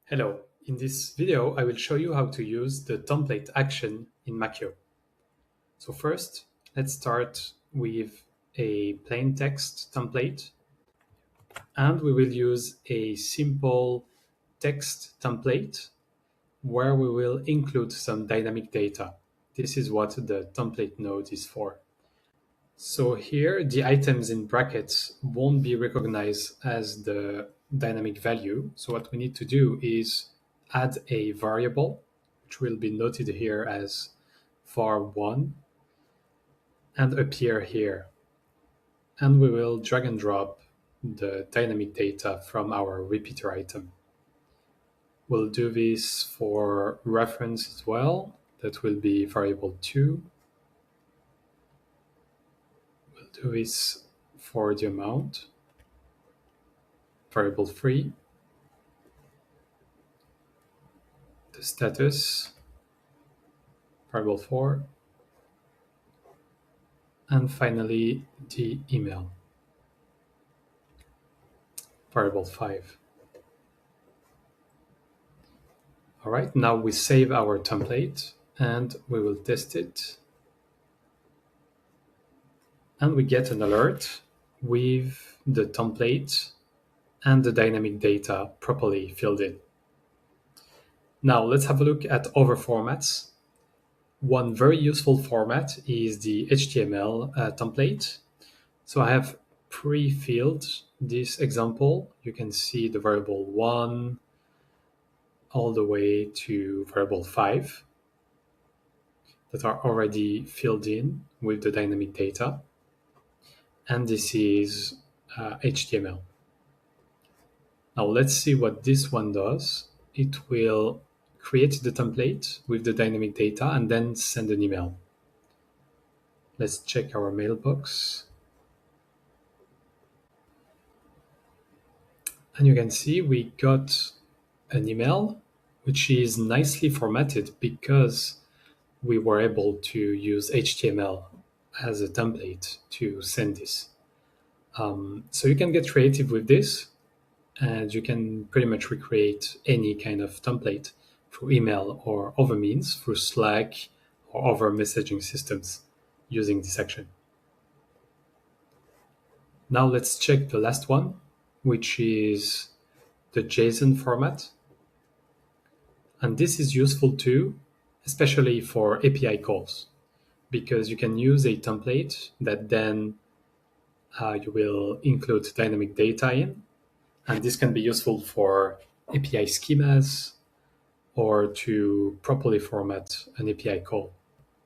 Hello, in this video I will show you how to use the template action in Makyo. So first, let's start with a plain text template, and we will use a simple text template where we will include some dynamic data. This is what the template node is for. So here, the items in brackets won't be recognized as the dynamic value. So what we need to do is add a variable, which will be noted here as var1 and appear here. And we will drag and drop the dynamic data from our repeater item. We'll do this for reference as well. That will be variable 2. We'll do this for the amount, variable 3. The status, variable 4, and finally the email, variable 5. All right, now we save our template and we will test it. And we get an alert with the template and the dynamic data properly filled in. Now let's have a look at other formats. One very useful format is the HTML template. So I have pre-filled this example. You can see the variable 1 all the way to variable 5 that are already filled in with the dynamic data. And this is HTML. Now let's see what this one does. It will create the template with the dynamic data and then send an email. Let's check our mailbox. And you can see we got an email which is nicely formatted because we were able to use HTML as a template to send this. So you can get creative with this, and you can pretty much recreate any kind of template through email or other means, through Slack or other messaging systems using this action. Now let's check the last one, which is the JSON format. And this is useful too, especially for API calls, because you can use a template that then you will include dynamic data in. And this can be useful for API schemas or to properly format an API call.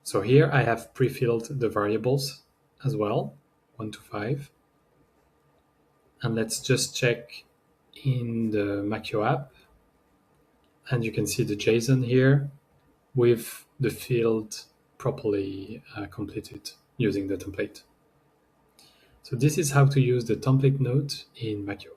So here I have pre-filled the variables as well, 1 to 5. And let's just check in the Makyo app. And you can see the JSON here with the field properly completed using the template. So this is how to use the template node in Makyo.